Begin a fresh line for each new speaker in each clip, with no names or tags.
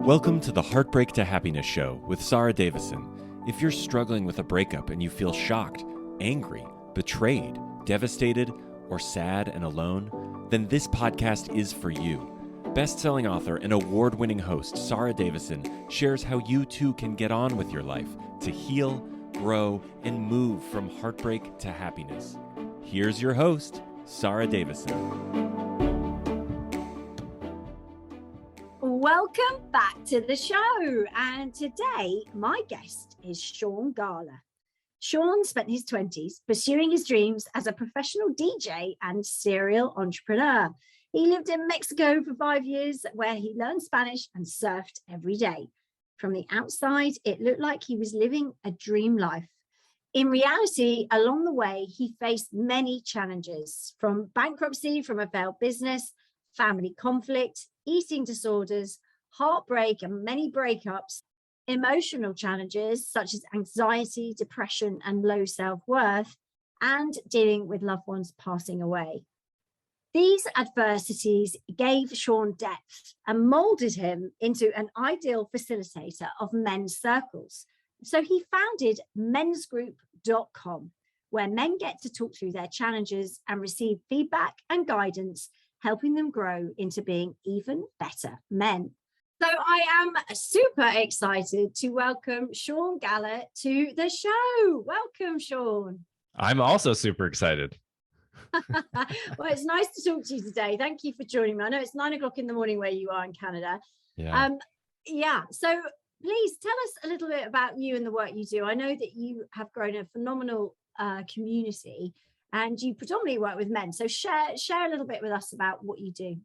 Welcome to the Heartbreak to Happiness show with Sara Davison. If you're struggling with a breakup and you feel shocked, angry, betrayed, devastated, or sad and alone, then this podcast is for you. Best-selling author and award-winning host Sara Davison shares how you too can get on with your life to heal, grow, and move from heartbreak to happiness. Here's your host, Sara Davison.
Welcome back to the show. And today, my guest is Sean Galla. Sean spent his 20s pursuing his dreams as a professional DJ and serial entrepreneur. He lived in Mexico for 5 years, where he learned Spanish and surfed every day. From the outside, it looked like he was living a dream life. In reality, along the way, he faced many challenges, from bankruptcy from a failed business, family conflict, eating disorders, heartbreak and many breakups, emotional challenges such as anxiety, depression, and low self-worth, and dealing with loved ones passing away. These adversities gave Sean depth and molded him into an ideal facilitator of men's circles. So he founded MensGroup.com, where men get to talk through their challenges and receive feedback and guidance, helping them grow into being even better men. So I am super excited to welcome Sean Galla to the show. Welcome, Sean.
I'm also super excited.
Well, it's nice to talk to you today. Thank you for joining me. I know it's 9 o'clock in the morning where you are in Canada.
Yeah.
So please tell us a little bit about you and the work you do. I know that you have grown a phenomenal community, and you predominantly work with men. So share a little bit with us about what you do.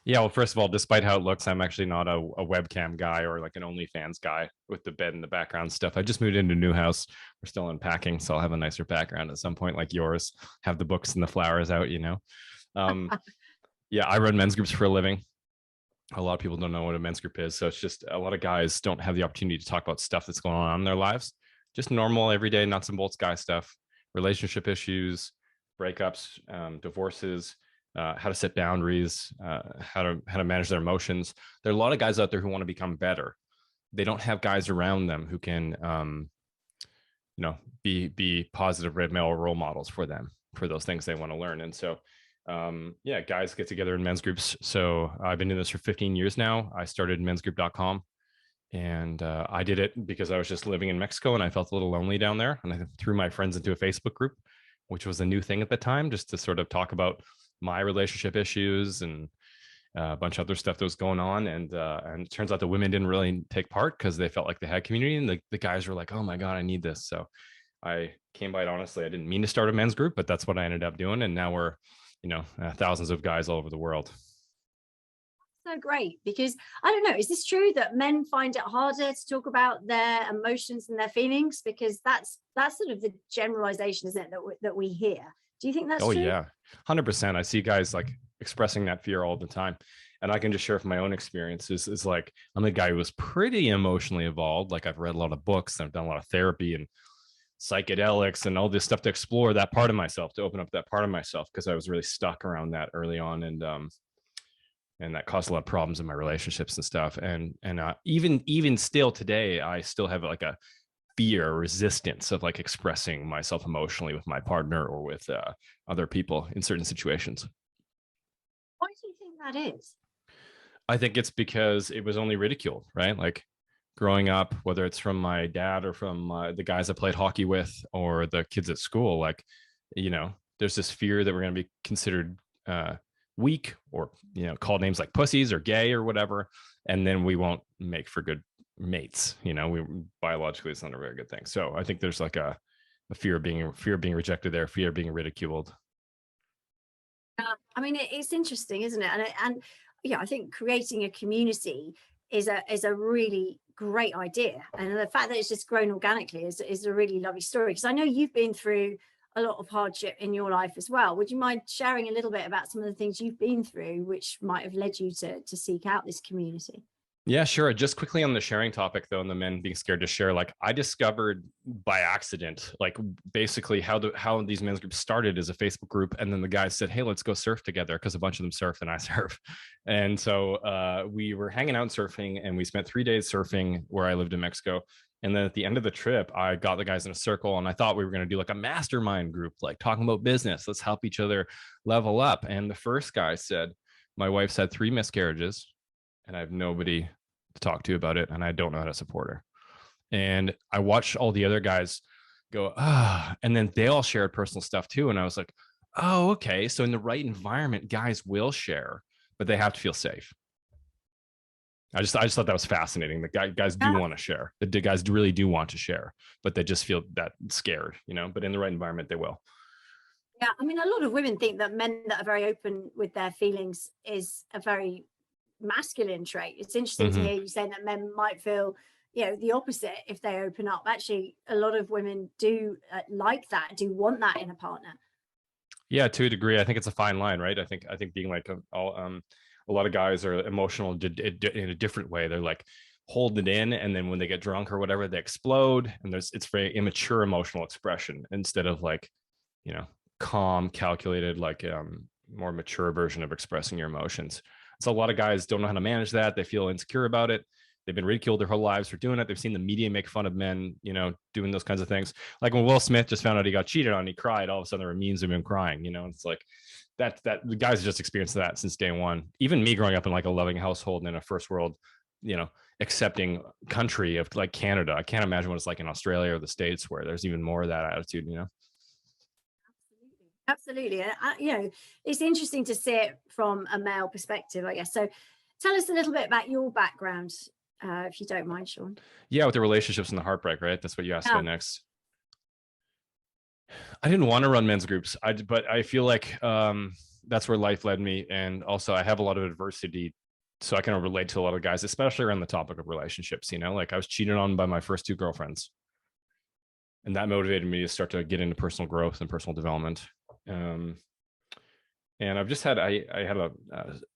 Yeah, well, first of all, despite how it looks, I'm actually not a webcam guy or like an OnlyFans guy with the bed and the background stuff. I just moved into a new house. We're still unpacking, so I'll have a nicer background at some point like yours. Have the books and the flowers out, you know. Yeah, I run men's groups for a living. A lot of people don't know what a men's group is. So it's just a lot of guys don't have the opportunity to talk about stuff that's going on in their lives. Just normal, everyday, nuts and bolts guy stuff. Relationship issues, breakups, divorces, how to set boundaries, how to manage their emotions. There are a lot of guys out there who want to become better. They don't have guys around them who can, be positive red male role models for them, for those things they want to learn. And so, guys get together in men's groups. So I've been doing this for 15 years now. I started mensgroup.com. And I did it because I was just living in Mexico and I felt a little lonely down there. And I threw my friends into a Facebook group, which was a new thing at the time, just to sort of talk about my relationship issues and a bunch of other stuff that was going on. And it turns out the women didn't really take part because they felt like they had community. And the guys were like, oh my God, I need this. So I came by it honestly. I didn't mean to start a men's group, but that's what I ended up doing. And now we're, thousands of guys all over the world.
So great, because I don't know, is this true that men find it harder to talk about their emotions and their feelings? Because that's sort of the generalization, isn't it, that we hear. Do you think that's true?
Oh yeah, 100%. I see guys like expressing that fear all the time. And I can just share from my own experiences is like, I'm a guy who was pretty emotionally involved. Like I've read a lot of books and I've done a lot of therapy and psychedelics and all this stuff to explore that part of myself, to open up that part of myself, because I was really stuck around that early on. And that caused a lot of problems in my relationships and stuff. And even still today, I still have like a fear, resistance of like expressing myself emotionally with my partner or with other people in certain situations.
Why do you think that is?
I think it's because it was only ridiculed, right? Like growing up, whether it's from my dad or from the guys I played hockey with or the kids at school, like, there's this fear that we're going to be considered weak or called names like pussies or gay or whatever, and then we won't make for good mates. We biologically, it's not a very good thing. So I think there's like a fear of being rejected there, fear of being ridiculed.
I mean, it's interesting, isn't it? And I think creating a community is a really great idea, and the fact that it's just grown organically is a really lovely story, because I know you've been through a lot of hardship in your life as well. Would you mind sharing a little bit about some of the things you've been through which might have led you to seek out this community?
Yeah, sure. Just quickly on the sharing topic though, and the men being scared to share, like I discovered by accident, like basically how these men's groups started as a Facebook group. And then the guys said, hey, let's go surf together, because a bunch of them surf and I surf. And so we were hanging out surfing, and we spent 3 days surfing where I lived in Mexico. And then at the end of the trip, I got the guys in a circle, and I thought we were going to do like a mastermind group, like talking about business. Let's help each other level up. And the first guy said, my wife's had 3 miscarriages and I have nobody to talk to about it, and I don't know how to support her. And I watched all the other guys go, and then they all shared personal stuff too. And I was like, oh, okay. So in the right environment, guys will share, but they have to feel safe. I just thought that was fascinating. The guys do want to share. The guys really do want to share, but they just feel that scared, but in the right environment, they will.
Yeah, I mean, a lot of women think that men that are very open with their feelings is a very masculine trait. It's interesting to hear you saying that men might feel, the opposite if they open up. Actually, a lot of women do like that, do want that in a partner.
Yeah, to a degree. I think it's a fine line, right? I think being like a lot of guys are emotional in a different way. They're like hold it in, and then when they get drunk or whatever, they explode. And it's very immature emotional expression, instead of like, calm, calculated, like more mature version of expressing your emotions. So a lot of guys don't know how to manage that. They feel insecure about it. They've been ridiculed their whole lives for doing it. They've seen the media make fun of men, doing those kinds of things. Like when Will Smith just found out he got cheated on, he cried. All of a sudden there were memes of him crying. It's like that the guys just experienced that since day one. Even me growing up in like a loving household and in a first world, accepting country of like Canada, I can't imagine what it's like in Australia or the States, where there's even more of that attitude.
Absolutely. It's interesting to see it from a male perspective, I guess. So tell us a little bit about your background, if you don't mind, Sean.
Yeah, with the relationships and the heartbreak, right? That's what you asked about next. I didn't want to run men's groups, but I feel like that's where life led me. And also I have a lot of adversity, so I can relate to a lot of guys, especially around the topic of relationships. Like I was cheated on by my first 2 girlfriends. And that motivated me to start to get into personal growth and personal development. And I've just had, I had a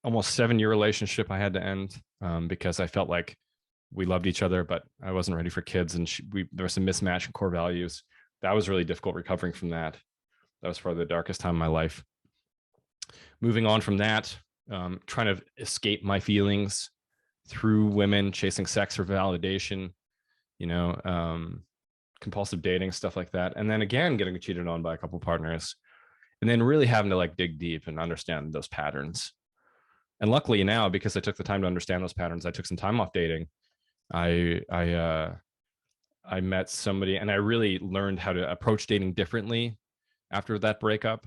almost 7-year relationship I had to end because I felt like we loved each other, but I wasn't ready for kids. And there was some mismatch in core values. That was really difficult recovering from that. That was probably the darkest time of my life. Moving on from that, trying to escape my feelings through women, chasing sex for validation, compulsive dating, stuff like that. And then again, getting cheated on by a couple partners. And then really having to like dig deep and understand those patterns. And luckily now, because I took the time to understand those patterns, I took some time off dating. I met somebody, and I really learned how to approach dating differently after that breakup.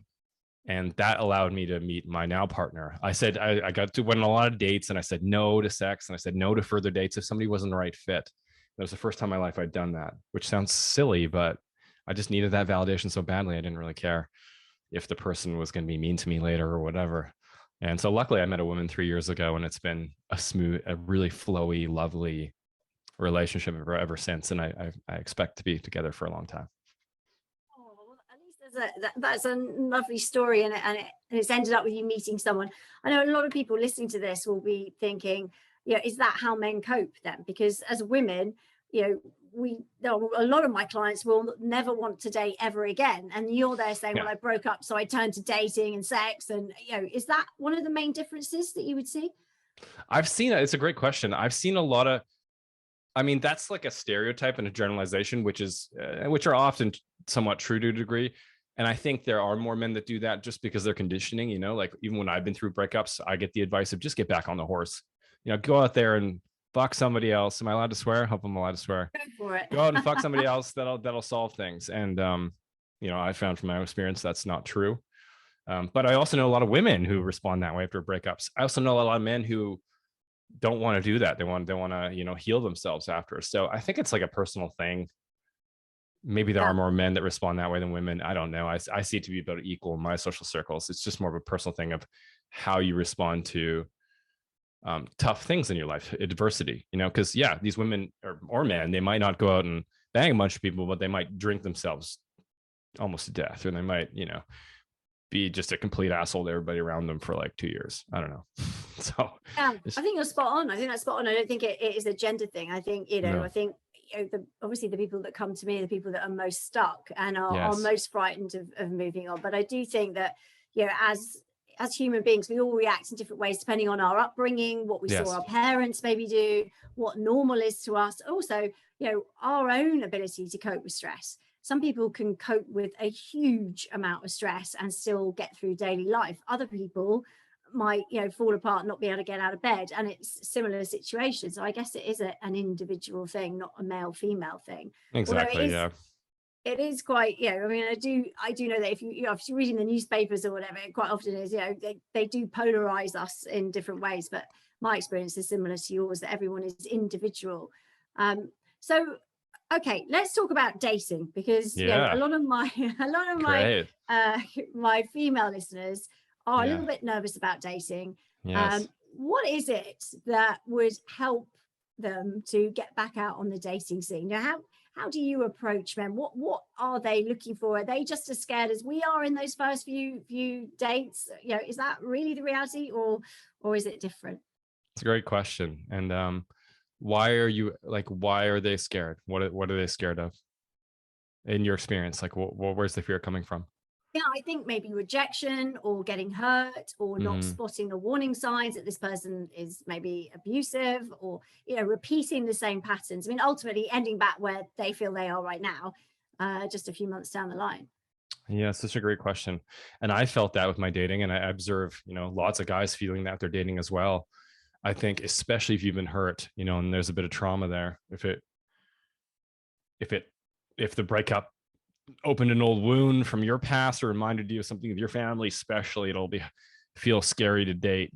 And that allowed me to meet my now partner. I said, I got to went on a lot of dates, and I said no to sex, and I said no to further dates if somebody wasn't the right fit. That was the first time in my life I'd done that, which sounds silly, but I just needed that validation so badly. I didn't really care if the person was going to be mean to me later or whatever. And so luckily I met a woman 3 years ago, and it's been a really flowy, lovely relationship ever since. And I expect to be together for a long time.
Oh, well, at least that's a lovely story. And it's ended up with you meeting someone. I know a lot of people listening to this will be thinking, is that how men cope then? Because as women, a lot of my clients will never want to date ever again, and you're there saying, well, I broke up, so I turned to dating and sex. And is that one of the main differences that you would see?
I've seen it. It's a great question. I've seen a lot of, that's like a stereotype and a generalization, which are often somewhat true to a degree. And I think there are more men that do that just because they're conditioning. Like even when I've been through breakups, I get the advice of just get back on the horse. Go out there and fuck somebody else. Am I allowed to swear? I hope I'm allowed to swear.
Go for it.
Go out and fuck somebody else. That'll solve things. And I found from my experience that's not true. But I also know a lot of women who respond that way after breakups. I also know a lot of men who don't want to do that. They want to heal themselves after. So I think it's like a personal thing. Maybe there are more men that respond that way than women. I don't know. I see it to be about equal in my social circles. It's just more of a personal thing of how you respond to tough things in your life, adversity, because these women or men, they might not go out and bang a bunch of people, but they might drink themselves almost to death, or they might, be just a complete asshole to everybody around them for like 2 years. I don't know. So
yeah, I think you're spot on. I think that's spot on. I don't think it is a gender thing. I think,
No.
I think, obviously the people that come to me are the people that are most stuck and are
Yes.
most frightened of moving on. But I do think that, as human beings, we all react in different ways depending on our upbringing, what we
Yes.
saw our parents maybe do, what normal is to us. Also, our own ability to cope with stress. Some people can cope with a huge amount of stress and still get through daily life. Other people might, fall apart, not be able to get out of bed, and it's similar situations. So I guess it is an individual thing, not a male female thing.
Exactly. Yeah.
It is quite, I mean, I do know that if you're reading the newspapers or whatever, it quite often is, they do polarize us in different ways, but my experience is similar to yours, that everyone is individual. So okay, let's talk about dating, because a lot of my my female listeners are a little bit nervous about dating.
Yes.
What is it that would help them to get back out on the dating scene? How do you approach men? What are they looking for? Are they just as scared as we are in those first few dates? Is that really the reality, or is it different?
It's a great question. And why are they scared? What are they scared of in your experience? Like, where's the fear coming from?
Yeah, I think maybe rejection, or getting hurt, or not spotting the warning signs that this person is maybe abusive, or, repeating the same patterns. I mean, ultimately ending back where they feel they are right now, just a few months down the line.
Yeah, it's such a great question. And I felt that with my dating, and I observe, lots of guys feeling that they're dating as well. I think, especially if you've been hurt, and there's a bit of trauma there. If the breakup opened an old wound from your past or reminded you of something of your family, especially, it'll feel scary to date,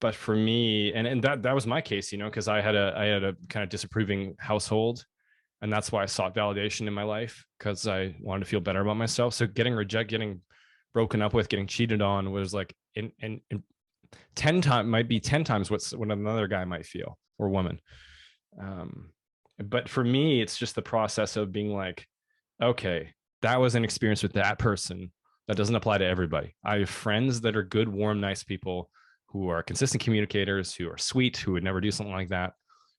but for me, and that was my case, because I had a kind of disapproving household, and that's why I sought validation in my life, because I wanted to feel better about myself. So getting rejected, getting broken up with, getting cheated on was like in 10 times what another guy might feel, or woman. But for me, it's just the process of being like, okay, that was an experience with that person. That doesn't apply to everybody. I have friends that are good, warm, nice people who are consistent communicators, who are sweet, who would never do something like that.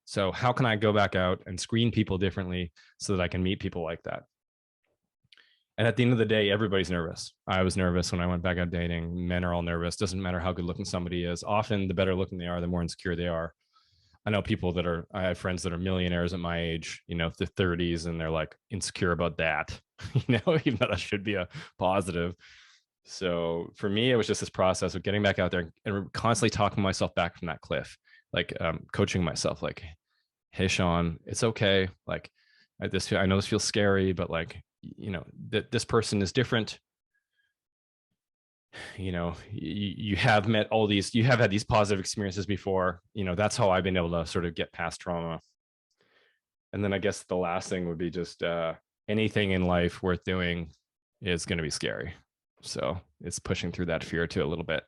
So how can I go back out and screen people differently so that I can meet people like that? And at the end of the day, everybody's nervous. I was nervous when I went back out dating. Men are all nervous. Doesn't matter how good looking somebody is. Often the better looking they are, the more insecure they are. I know people I have friends that are millionaires at my age, the 30s, and they're like insecure about that, even though that should be a positive. So for me, it was just this process of getting back out there and constantly talking myself back from that cliff, like coaching myself, like, hey, Sean, it's okay. Like, I know this feels scary, but like, that this person is different. You have met you have had these positive experiences before. That's how I've been able to sort of get past trauma. And then I guess the last thing would be just anything in life worth doing is going to be scary. So it's pushing through that fear too a little bit.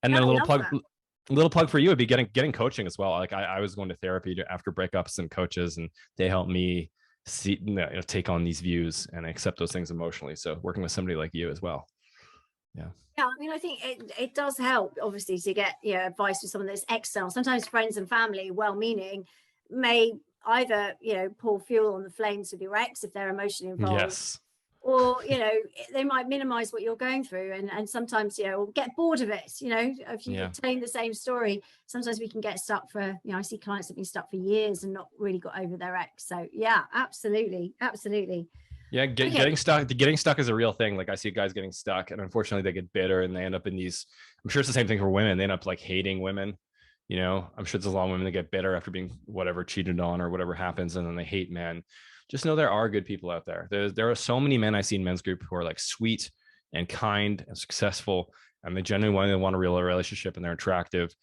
And then a little plug for you would be getting coaching as well. Like I was going to therapy after breakups, and coaches, and they helped me see, take on these views and accept those things emotionally. So working with somebody like you as well. Yeah,
I mean, I think it does help, obviously, to get advice from someone that's external. Sometimes friends and family, well-meaning, may either pour fuel on the flames with your ex if they're emotionally involved.
Yes.
Or they might minimize what you're going through, and sometimes or get bored of it. If you telling the same story, sometimes we can get stuck for I see clients that have been stuck for years and not really got over their ex. So yeah, absolutely.
Yeah, getting stuck is a real thing. Like I see guys getting stuck, and unfortunately they get bitter, and they end up in these. I'm sure it's the same thing for women. They end up like hating women. I'm sure there's a lot of women that get bitter after being cheated on or whatever happens, and then they hate men. Just know there are good people out there. There are so many men I see in men's group who are like sweet and kind and successful, and they genuinely want a real relationship, and they're attractive.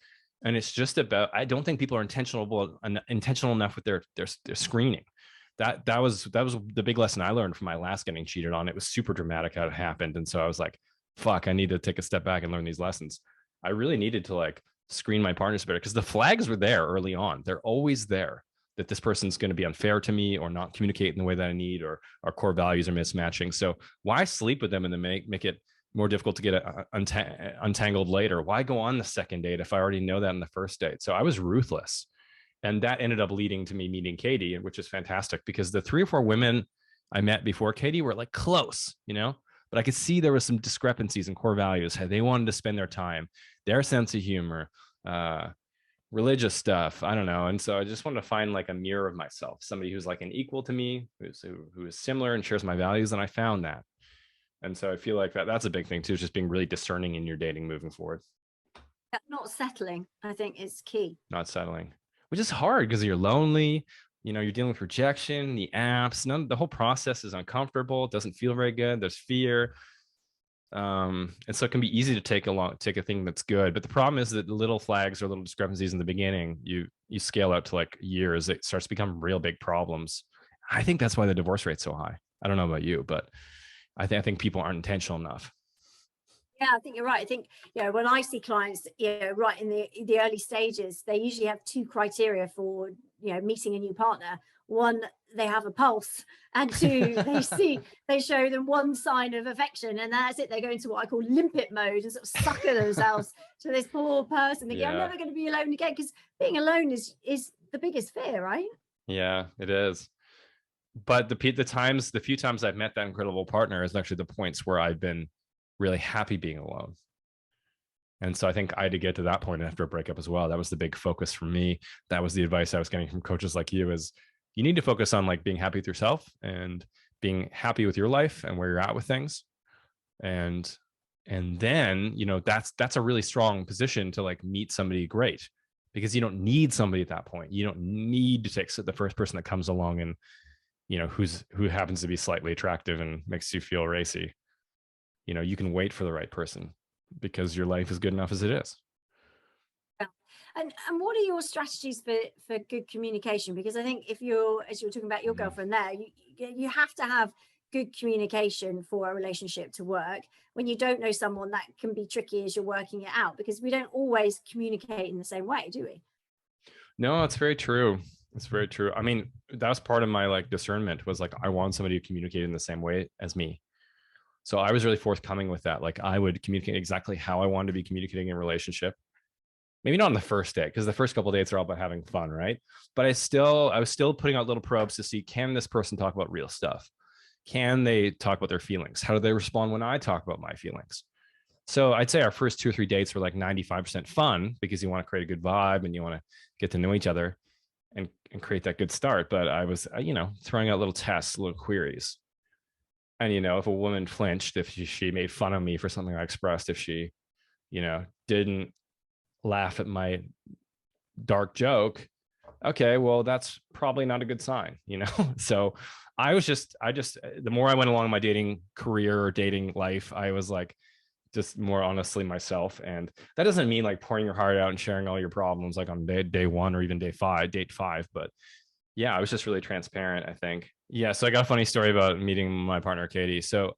And it's just about, I don't think people are intentional enough with their screening. That was the big lesson I learned from my last getting cheated on. It was super dramatic how it happened. And so I was like, fuck, I need to take a step back and learn these lessons. I really needed to like screen my partners better, because the flags were there early on. They're always there. that this person's going to be unfair to me or not communicate in the way that I need, or our core values are mismatching. So why sleep with them and then make it more difficult to get untangled later? Why go on the second date if I already know that in the first date? So I was ruthless. And that ended up leading to me meeting Katie, which is fantastic, because the 3 or 4 women I met before Katie were like close, but I could see there was some discrepancies in core values, how they wanted to spend their time, their sense of humor, religious stuff. I don't know. And so I just wanted to find like a mirror of myself, somebody who's like an equal to me, who is similar and shares my values. And I found that. And so I feel like that's a big thing too, just being really discerning in your dating moving forward.
Not settling, I think, is key.
Not settling, which is hard because you're lonely. You're dealing with rejection, the apps, the whole process is uncomfortable. It doesn't feel very good. There's fear. And so it can be easy to take a thing that's good. But the problem is that the little flags or little discrepancies in the beginning, you scale out to like years, it starts to become real big problems. I think that's why the divorce rate's so high. I don't know about you, but I think people aren't intentional enough.
Yeah, I think you're right. I think, when I see clients, right in the early stages, they usually have 2 criteria for, meeting a new partner. 1, they have a pulse, and 2, they show them 1 sign of affection, and that's it. They go into what I call limpet mode and sort of sucker themselves to this poor person. They go, I'm never going to be alone again, because being alone is the biggest fear, right?
Yeah, it is. But the few times I've met that incredible partner is actually the points where I've been really happy being alone. And so I think I had to get to that point after a breakup as well. That was the big focus for me. That was the advice I was getting from coaches like you, is you need to focus on like being happy with yourself and being happy with your life and where you're at with things. And then, that's a really strong position to like meet somebody great, because you don't need somebody at that point. You don't need to take the first person that comes along and, who happens to be slightly attractive and makes you feel racy. You can wait for the right person because your life is good enough as it is.
Yeah. And what are your strategies for good communication? Because I think as you're talking about your girlfriend there, you have to have good communication for a relationship to work. When you don't know someone, that can be tricky as you're working it out, because we don't always communicate in the same way, do we?
No, it's very true. It's very true. I mean, that was part of my like discernment, was like, I want somebody to communicate in the same way as me. So I was really forthcoming with that. Like, I would communicate exactly how I wanted to be communicating in a relationship. Maybe not on the first date, because the first couple of dates are all about having fun, right? But I was still putting out little probes to see, can this person talk about real stuff? Can they talk about their feelings? How do they respond when I talk about my feelings? So I'd say our first 2 or 3 dates were like 95% fun, because you want to create a good vibe and you want to get to know each other and create that good start. But I was, throwing out little tests, little queries. And, if a woman flinched, if she made fun of me for something I expressed, if she, didn't laugh at my dark joke, okay, well, that's probably not a good sign, So I just, the more I went along my dating career or dating life, I was like, just more honestly myself. And that doesn't mean like pouring your heart out and sharing all your problems like on day 1 or even date 5. But yeah, I was just really transparent, I think. Yeah. So I got a funny story about meeting my partner, Katie. So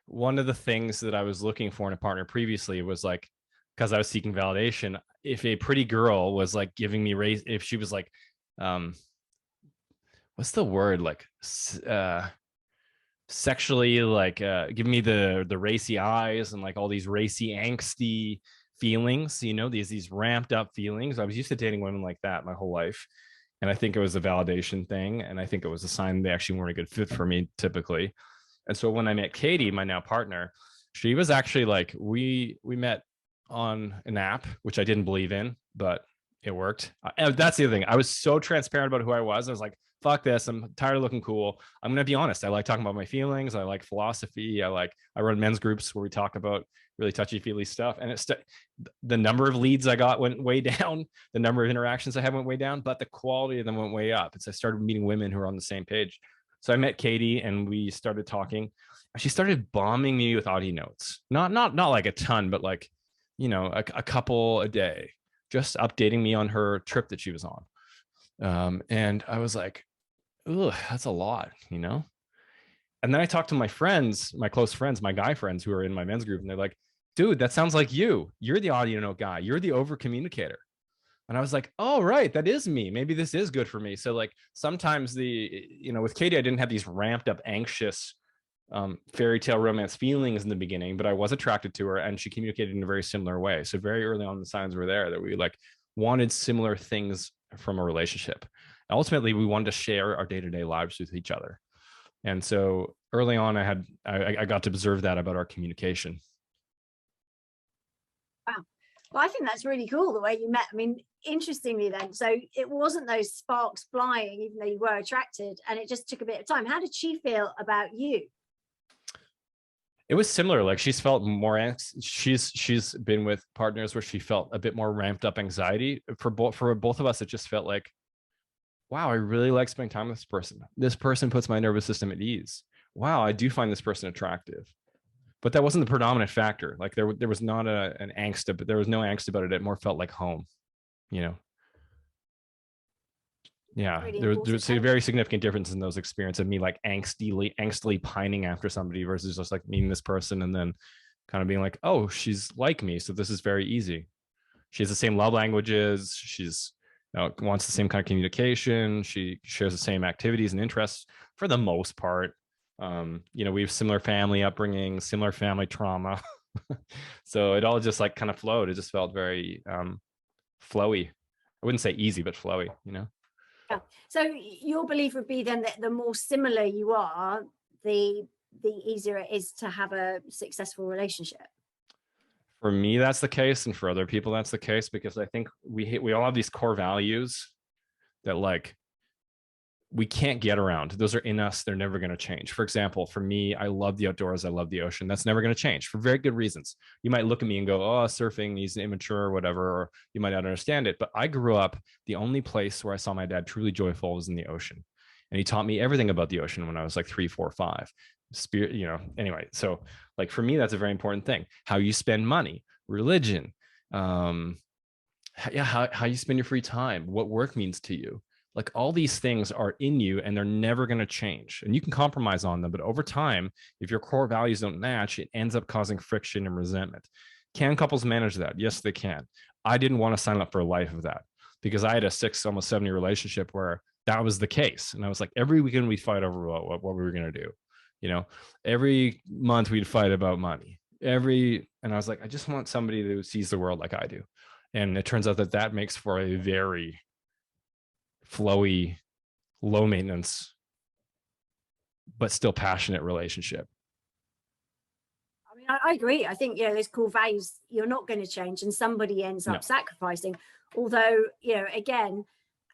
one of the things that I was looking for in a partner previously was like, because I was seeking validation, if a pretty girl was like giving me if she was like, what's the word? Like, sexually, like giving me the racy eyes and like all these racy angsty feelings, these ramped up feelings. I was used to dating women like that my whole life, and I think it was a validation thing, and I think it was a sign they actually weren't a good fit for me typically. And so when I met Katie, my now partner, she was actually like, we met on an app, which I didn't believe in, but it worked. And that's the other thing. I was so transparent about who I was. I was like, fuck this, I'm tired of looking cool. I'm gonna be honest. I like talking about my feelings. I like philosophy. I run men's groups where we talk about really touchy-feely stuff. And the number of leads I got went way down. The number of interactions I had went way down, but the quality of them went way up. And so I started meeting women who were on the same page. So I met Katie and we started talking. She started bombing me with audio notes. Not like a ton, but like, a couple a day, just updating me on her trip that she was on. And I was like, ooh, that's a lot, And then I talked to my friends, my close friends, my guy friends who are in my men's group, and they're like, dude, that sounds like you. You're the audio note guy. You're the over communicator. And I was like, oh, right, that is me. Maybe this is good for me. So like sometimes with Katie, I didn't have these ramped up, anxious fairy tale romance feelings in the beginning, but I was attracted to her and she communicated in a very similar way. So very early on, the signs were there that we like wanted similar things from a relationship. Ultimately, we wanted to share our day-to-day lives with each other. And so early on, I got to observe that about our communication.
Wow. Well, I think that's really cool the way you met. I mean, interestingly then, so it wasn't those sparks flying, even though you were attracted, and it just took a bit of time. How did she feel about you?
It was similar. Like she's felt more, she's been with partners where she felt a bit more ramped up anxiety. For both of us, it just felt like, wow, I really like spending time with this person. This person puts my nervous system at ease. Wow, I do find this person attractive. But that wasn't the predominant factor. Like there was not an angst, but there was no angst about it. It more felt like home, you know? Yeah,
Really
there's a very significant difference in those experiences of me like angstily pining after somebody versus just like meeting this person and then kind of being like, oh, she's like me, so this is very easy. She has the same love languages. She's wants the same kind of communication. She shares the same activities and interests for the most part. We have similar family upbringing, similar family trauma. So it all just like kind of flowed. It just felt very flowy. I wouldn't say easy, but flowy,
Yeah. So your belief would be then that the more similar you are, the easier it is to have a successful relationship.
For me, that's the case, and for other people, that's the case, because I think we all have these core values that like we can't get around. Those are in us. They're never going to change. For example, for me, I love the outdoors. I love the ocean. That's never going to change for very good reasons. You might look at me and go, oh, surfing, he's immature or whatever, or you might not understand it. But I grew up, the only place where I saw my dad truly joyful was in the ocean. And he taught me everything about the ocean when I was like 3, 4, 5. Spirit, anyway. So like for me, that's a very important thing. How you spend money, religion, how you spend your free time, what work means to you. Like all these things are in you and they're never going to change, and you can compromise on them. But over time, if your core values don't match, it ends up causing friction and resentment. Can couples manage that? Yes, they can. I didn't want to sign up for a life of that because I had a 6, almost 7 year relationship where that was the case. And I was like, every weekend we'd fight over what we were going to do. Every month we'd fight about money. And I was like, I just want somebody who sees the world like I do. And it turns out that makes for a very flowy, low maintenance, but still passionate relationship.
I mean, I agree. I think, those core values, you're not going to change and somebody ends up sacrificing. Although, again,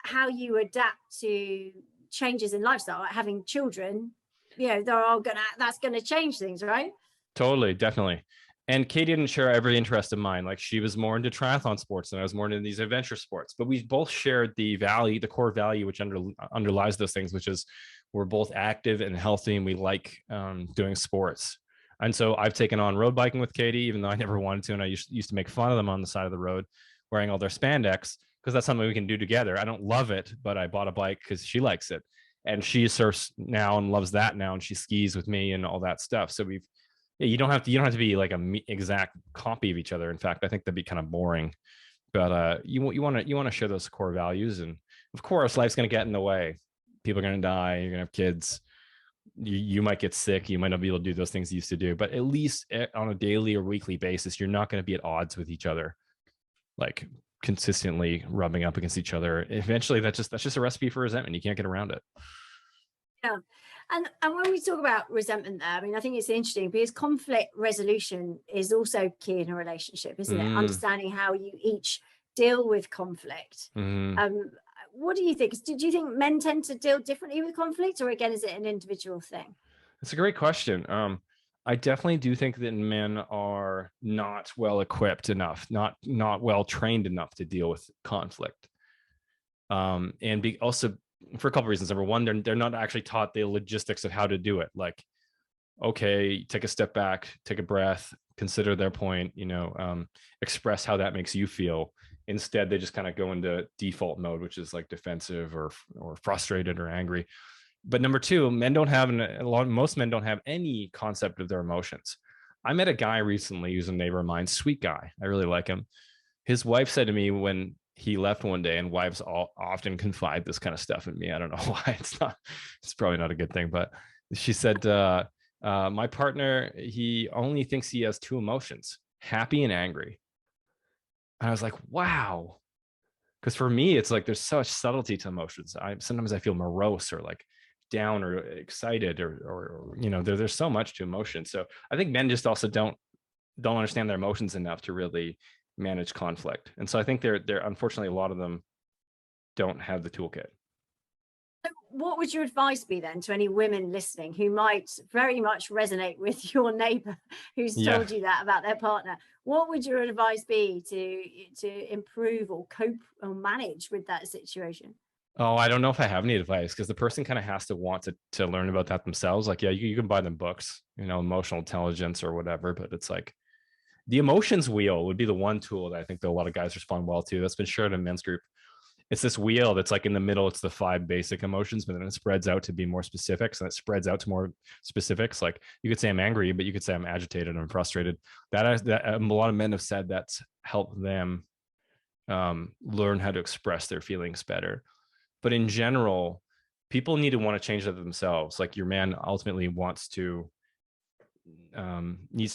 how you adapt to changes in lifestyle, like having children, that's going to change things, right?
Totally, definitely. And Katie didn't share every interest of mine. Like she was more into triathlon sports and I was more into these adventure sports, but we both shared the core value, which underlies those things, which is we're both active and healthy and we like doing sports. And so I've taken on road biking with Katie, even though I never wanted to. And I used to make fun of them on the side of the road wearing all their spandex because that's something we can do together. I don't love it, but I bought a bike because she likes it. And she surfs now and loves that now. And she skis with me and all that stuff. So you don't have to be like a exact copy of each other. In fact, I think that'd be kind of boring. But you want to share those core values, and of course, life's going to get in the way. People are going to die. You're going to have kids. You might get sick. You might not be able to do those things you used to do. But at least on a daily or weekly basis, you're not going to be at odds with each other, like consistently rubbing up against each other. Eventually, that's just a recipe for resentment. You can't get around it.
Yeah. And when we talk about resentment there, I mean, I think it's interesting because conflict resolution is also key in a relationship, isn't it? Understanding how you each deal with conflict. What do you think? Do you think men tend to deal differently with conflict, or again, is it an individual thing?
It's a great question. I definitely do think that men are not well equipped enough, not well trained enough to deal with conflict. And also for a couple of reasons. Number one, they're not actually taught the logistics of how to do it. Like, okay, take a step back, take a breath, consider their point, express how that makes you feel. Instead, they just kind of go into default mode, which is like defensive or frustrated or angry. But number two, most men don't have any concept of their emotions. I met a guy recently who's a neighbor of mine, sweet guy. I really like him. His wife said to me when he left one day, and wives often confide this kind of stuff in me. I don't know why. It's probably not a good thing, but she said, my partner, he only thinks he has two emotions, happy and angry. And I was like, wow. Because for me, it's like there's such subtlety to emotions. Sometimes I feel morose or like down or excited or there's so much to emotion. So I think men just also don't understand their emotions enough to really manage conflict. And so I think they're unfortunately, a lot of them don't have the toolkit.
What would your advice be then to any women listening who might very much resonate with your neighbor who's told you that about their partner? What would your advice be to improve or cope or manage with that situation?
Oh, I don't know if I have any advice, because the person kind of has to want to learn about that themselves. Like, yeah, you can buy them books, emotional intelligence or whatever, but it's like the emotions wheel would be the one tool that I think that a lot of guys respond well to. That's been shared in Men's Group. It's this wheel that's like in the middle, it's the 5 basic emotions, but then it spreads out to be more specifics, and it spreads out to more specifics. Like you could say I'm angry, but you could say I'm agitated and I'm frustrated. That a lot of men have said that's helped them learn how to express their feelings better. But in general, people need to want to change that themselves. Like your man ultimately needs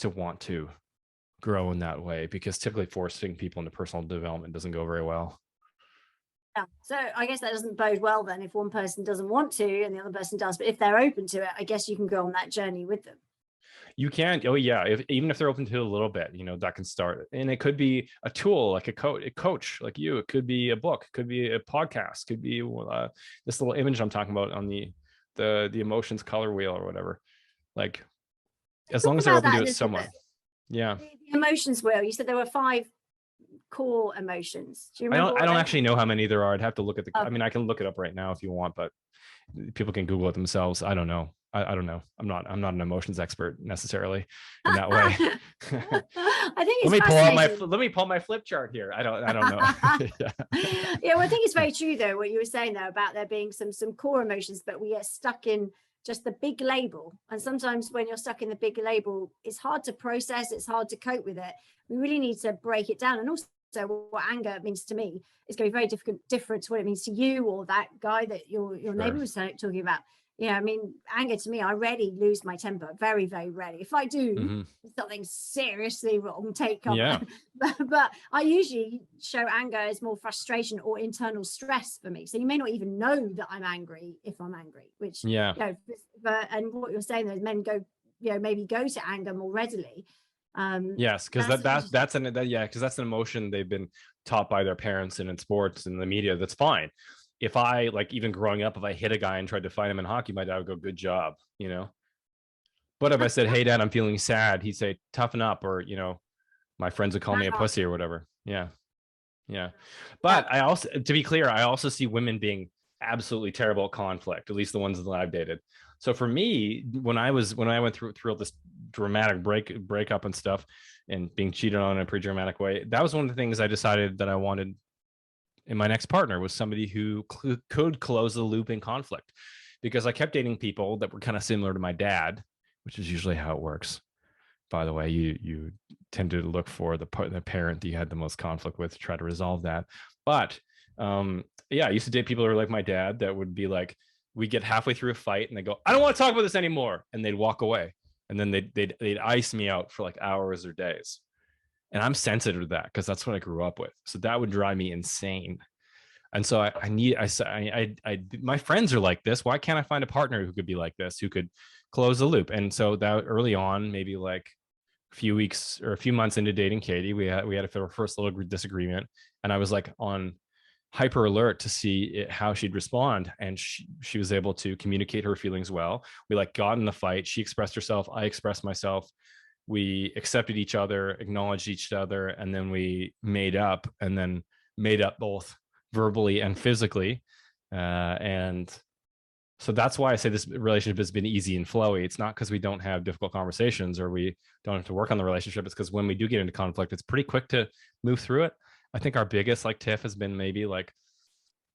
to want to grow in that way, because typically forcing people into personal development doesn't go very well.
Yeah. So I guess that doesn't bode well then if one person doesn't want to and the other person does. But if they're open to it, I guess you can go on that journey with them.
You can. Oh yeah. Even if they're open to it a little bit, that can start. And it could be a tool, like a coach like you. It could be a book, could be a podcast, could be this little image I'm talking about on the emotions color wheel or whatever. Like as long as they're open to it somewhat. Yeah.
The emotions wheel, you said there were 5 core emotions. Do you remember?
I don't actually know how many there are. I'd have to look at I mean, I can look it up right now if you want, but people can Google it themselves. I don't know. I don't know. I'm not an emotions expert necessarily in that way.
I think it's
let me pull my flip chart here. I don't know.
Yeah, well, I think it's very true though what you were saying though about there being some core emotions, but we get stuck in just the big label. And sometimes when you're stuck in the big label, it's hard to process, it's hard to cope with it. We really need to break it down. And also what anger means to me is going to be very different to what it means to you or that guy that your neighbor was talking about. Yeah, I mean, anger to me, I rarely lose my temper, very, very rarely. If I do, something seriously wrong, take cover.
Yeah.
But I usually show anger as more frustration or internal stress for me. So you may not even know that I'm angry if I'm angry, which, and what you're saying is men go, maybe go to anger more readily.
Yes, because that's an emotion they've been taught by their parents and in sports and the media. That's fine. If I, like, even growing up, if I hit a guy and tried to fight him in hockey, my dad would go, good job, But if I said, hey, Dad, I'm feeling sad, he'd say, toughen up, or, my friends would call me a pussy or whatever. Yeah. Yeah. But I also, to be clear, I also see women being absolutely terrible at conflict, at least the ones that I've dated. So for me, when I went through all this dramatic breakup and stuff and being cheated on in a pretty dramatic way, that was one of the things I decided that I wanted in my next partner, was somebody who could close the loop in conflict, because I kept dating people that were kind of similar to my dad, which is usually how it works. By the way, you tend to look for the parent that you had the most conflict with to try to resolve that. But I used to date people who were like my dad, that would be like, we get halfway through a fight and they go, I don't want to talk about this anymore, and they'd walk away, and then they'd ice me out for like hours or days. And I'm sensitive to that because that's what I grew up with. So that would drive me insane. And so my friends are like this. Why can't I find a partner who could be like this, who could close the loop? And so that early on, maybe like a few weeks or a few months into dating Katie, we had a first little disagreement, and I was like on hyper alert to see how she'd respond. And she was able to communicate her feelings well. We like got in the fight. She expressed herself. I expressed myself. We accepted each other, acknowledged each other, and then we made up, and then made up both verbally and physically. And so that's why I say this relationship has been easy and flowy. It's not because we don't have difficult conversations or we don't have to work on the relationship. It's because when we do get into conflict, it's pretty quick to move through it. I think our biggest tiff has been maybe like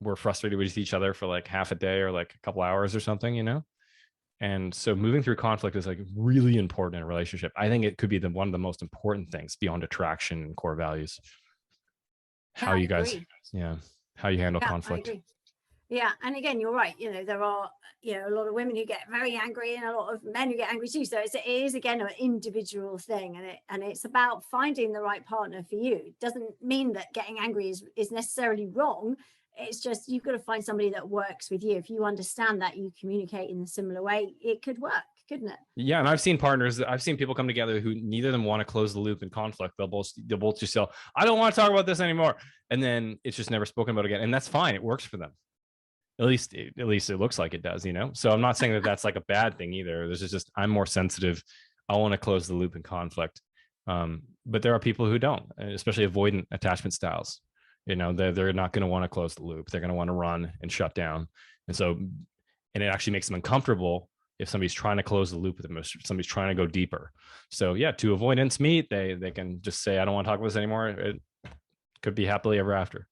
we're frustrated with each other for like half a day or like a couple hours or something, And so moving through conflict is like really important in a relationship. I think it could be one of the most important things beyond attraction and core values. how
I
you guys,
agree.
how you handle
Yeah, I
conflict.
agree. Yeah, and again, you're right. There are a lot of women who get very angry, and a lot of men who get angry too. So it is again an individual thing, and it's about finding the right partner for you. It doesn't mean that getting angry is necessarily wrong. It's just you've got to find somebody that works with you. If you understand that, you communicate in a similar way, it could work, couldn't it?
Yeah, and I've seen people come together who neither of them want to close the loop in conflict. They'll both just say, I don't want to talk about this anymore, and then it's just never spoken about again, and that's fine. It works for them. At least it looks like it does. So I'm not saying that that's like a bad thing either. This is just I'm more sensitive. I want to close the loop in conflict. But there are people who don't, especially avoidant attachment styles. They're not going to want to close the loop. They're going to want to run and shut down. And it actually makes them uncomfortable if somebody's trying to close the loop with them, if somebody's trying to go deeper. So yeah, to avoidance meet, they can just say, I don't want to talk about this anymore. It could be happily ever after.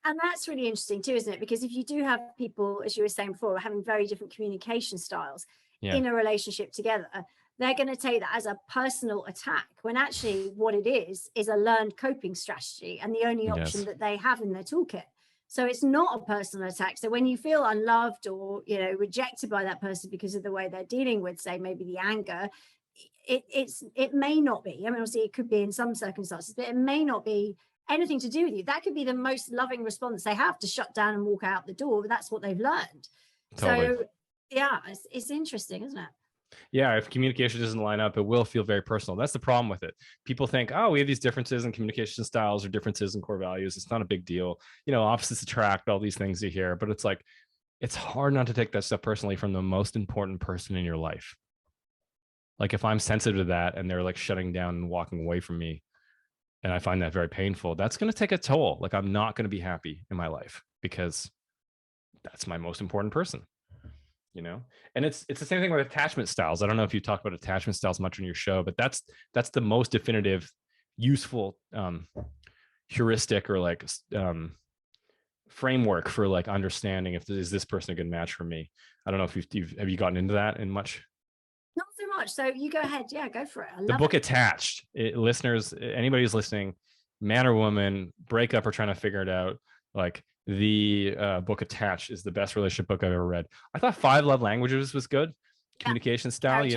And that's really interesting too, isn't it? Because if you do have people, as you were saying before, having very different communication styles in a relationship together, they're going to take that as a personal attack, when actually what it is a learned coping strategy and the only option that they have in their toolkit. So it's not a personal attack. So when you feel unloved or rejected by that person because of the way they're dealing with, say, maybe the anger, it may not be. I mean, obviously it could be in some circumstances, but it may not be anything to do with you. That could be the most loving response they have, to shut down and walk out the door. But that's what they've learned.
Totally.
So yeah, it's interesting, isn't it?
Yeah, if communication doesn't line up, it will feel very personal. That's the problem with it. People think, oh, we have these differences in communication styles or differences in core values. It's not a big deal. Opposites attract, all these things you hear. But it's like, it's hard not to take that stuff personally from the most important person in your life. Like if I'm sensitive to that and they're like shutting down and walking away from me, and I find that very painful, that's going to take a toll. Like I'm not going to be happy in my life because that's my most important person. And it's the same thing with attachment styles. I don't know if you talk about attachment styles much on your show, but that's the most definitive, useful heuristic or like framework for like understanding if is this person a good match for me. I don't know if have you gotten into that in much?
Not so much. So you go ahead. Yeah, go for it.
The book Attached. Listeners, anybody who's listening, man or woman, break up or trying to figure it out, like the book Attached is the best relationship book I've ever read. I thought 5 Love Languages was good. Communication style,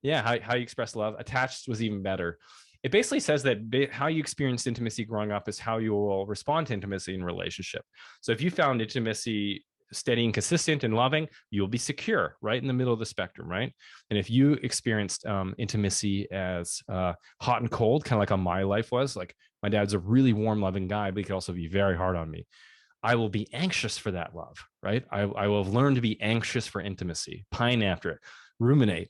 how you express love. Attached was even better. It basically says that how you experienced intimacy growing up is how you will respond to intimacy in relationship. So if you found intimacy steady and consistent and loving, you'll be secure, right in the middle of the spectrum, right? And if you experienced intimacy as hot and cold, kind of like how my life was, like my dad's a really warm, loving guy, but he could also be very hard on me. I will be anxious for that love, right? I will have learned to be anxious for intimacy, pine after it, ruminate,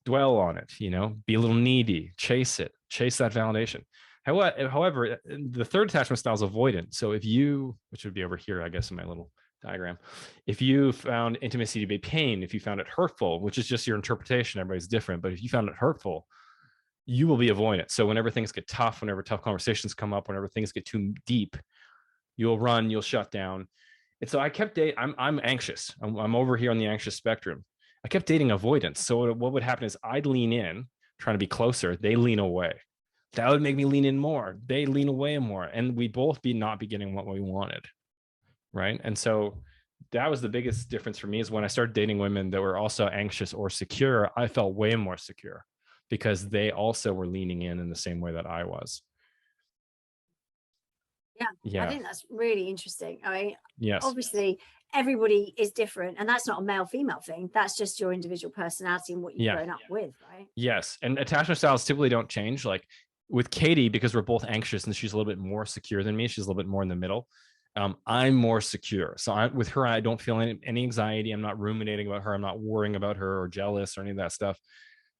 dwell on it, be a little needy, chase that validation. However, the third attachment style is avoidant. So if you, which would be over here, I guess, in my little diagram, if you found intimacy to be pain, if you found it hurtful, which is just your interpretation, everybody's different, but if you found it hurtful, you will be avoidant. So whenever things get tough, whenever tough conversations come up, whenever things get too deep, you'll run, you'll shut down. And so I kept dating. I'm anxious. I'm over here on the anxious spectrum. I kept dating avoidance. So what would happen is I'd lean in, trying to be closer. They lean away. That would make me lean in more. They lean away more. And we'd both not be getting what we wanted. Right. And so that was the biggest difference for me, is when I started dating women that were also anxious or secure, I felt way more secure because they also were leaning in the same way that I was.
Yeah. I think that's really interesting. I mean,
yes,
obviously everybody is different, and that's not a male female thing. That's just your individual personality and what you've grown up with, right?
Yes. And attachment styles typically don't change. Like with Katie, because we're both anxious and she's a little bit more secure than me, she's a little bit more in the middle. I'm more secure. So with her, I don't feel any anxiety. I'm not ruminating about her. I'm not worrying about her or jealous or any of that stuff.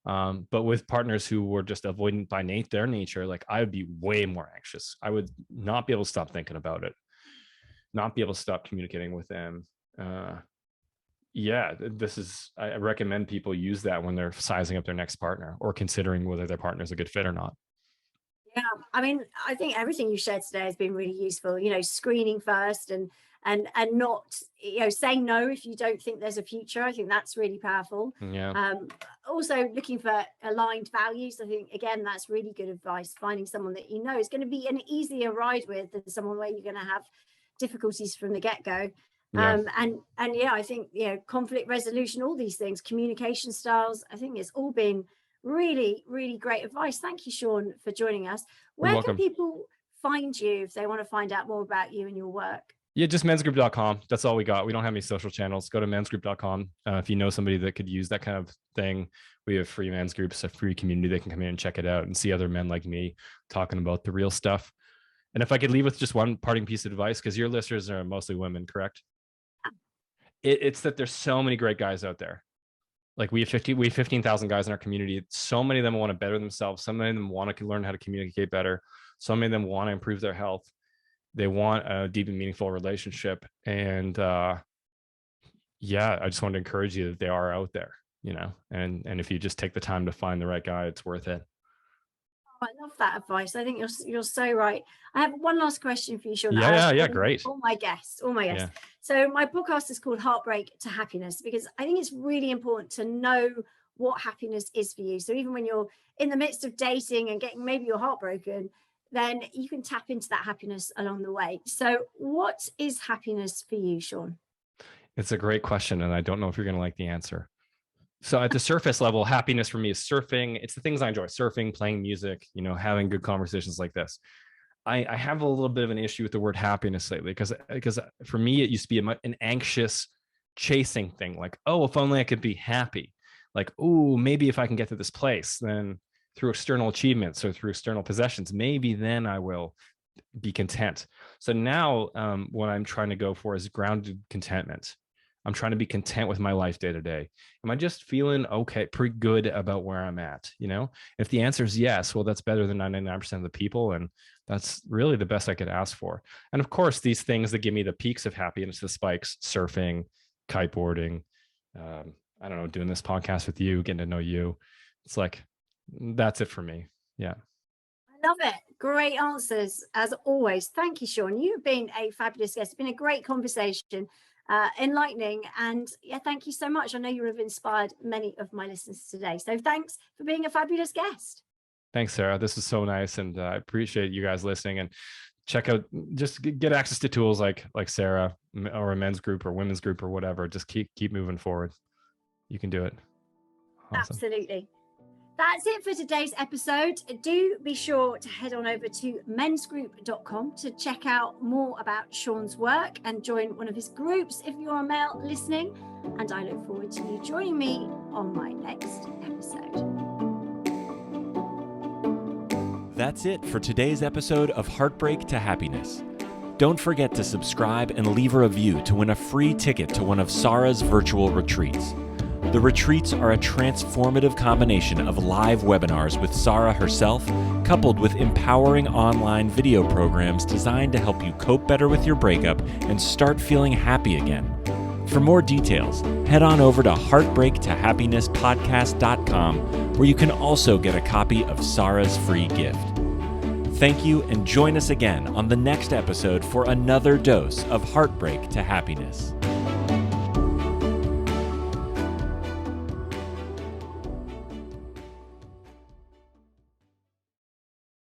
But with partners who were just avoidant by their nature, like I would be way more anxious. I would not be able to stop thinking about it, not be able to stop communicating with them. I recommend people use that when they're sizing up their next partner or considering whether their partner is a good fit or not.
Yeah, I mean, I think everything you shared today has been really useful, screening first and and not, saying no if you don't think there's a future. I think that's really powerful.
Yeah.
Also looking for aligned values. I think, again, that's really good advice. Finding someone that is going to be an easier ride with than someone where you're going to have difficulties from the get-go.
Yeah.
And yeah, I think, conflict resolution, all these things, communication styles, I think it's all been really, really great advice. Thank you, Sean, for joining us. Where can people find you if they want to find out more about you and your work?
Yeah, just mensgroup.com. That's all we got. We don't have any social channels. Go to mensgroup.com. If you know somebody that could use that kind of thing, we have free men's groups, a free community. They can come in and check it out and see other men like me talking about the real stuff. And if I could leave with just one parting piece of advice, because your listeners are mostly women, correct? It's that there's so many great guys out there. Like we have 15,000 guys in our community. So many of them want to better themselves. So many of them want to learn how to communicate better. So many of them want to improve their health. They want a deep and meaningful relationship. And yeah, I just want to encourage you that they are out there, and if you just take the time to find the right guy, it's worth it.
I love that advice. I think you're so right. I have one last question for you, Sean.
Yeah, great.
All my guests. Yeah. So my podcast is called Heartbreak to Happiness, because I think it's really important to know what happiness is for you. So even when you're in the midst of dating and getting maybe your heart broken, then you can tap into that happiness along the way. So what is happiness for you, Sean?
It's a great question, and I don't know if you're going to like the answer. So at the surface level, happiness for me is surfing. It's the things I enjoy: surfing, playing music, having good conversations like this. I have a little bit of an issue with the word happiness lately, because for me, it used to be an anxious chasing thing. Like, oh, if only I could be happy. Like, oh, maybe if I can get to this place, then through external achievements or through external possessions, maybe then I will be content. So now what I'm trying to go for is grounded contentment. I'm trying to be content with my life day to day. Am I just feeling okay, pretty good about where I'm at? If the answer is yes, well, that's better than 99% of the people. And that's really the best I could ask for. And of course, these things that give me the peaks of happiness, the spikes: surfing, kiteboarding, I don't know, doing this podcast with you, getting to know you. It's like, that's it for me. Yeah.
I love it. Great answers as always. Thank you, Sean. You've been a fabulous guest. It's been a great conversation. Enlightening, and yeah, thank you so much. I know you have inspired many of my listeners today, so thanks for being a fabulous guest.
Thanks, Sarah. This is so nice, and I appreciate you guys listening. And check out, just get access to tools like Sarah, or a men's group or women's group or whatever. Just keep moving forward. You can do it. Awesome.
Absolutely. That's it for today's episode. Do be sure to head on over to mensgroup.com to check out more about Sean's work and join one of his groups if you're a male listening. And I look forward to you joining me on my next episode.
That's it for today's episode of Heartbreak to Happiness. Don't forget to subscribe and leave a review to win a free ticket to one of Sara's virtual retreats. The retreats are a transformative combination of live webinars with Sara herself, coupled with empowering online video programs designed to help you cope better with your breakup and start feeling happy again. For more details, head on over to heartbreaktohappinesspodcast.com, where you can also get a copy of Sara's free gift. Thank you, and join us again on the next episode for another dose of Heartbreak to Happiness.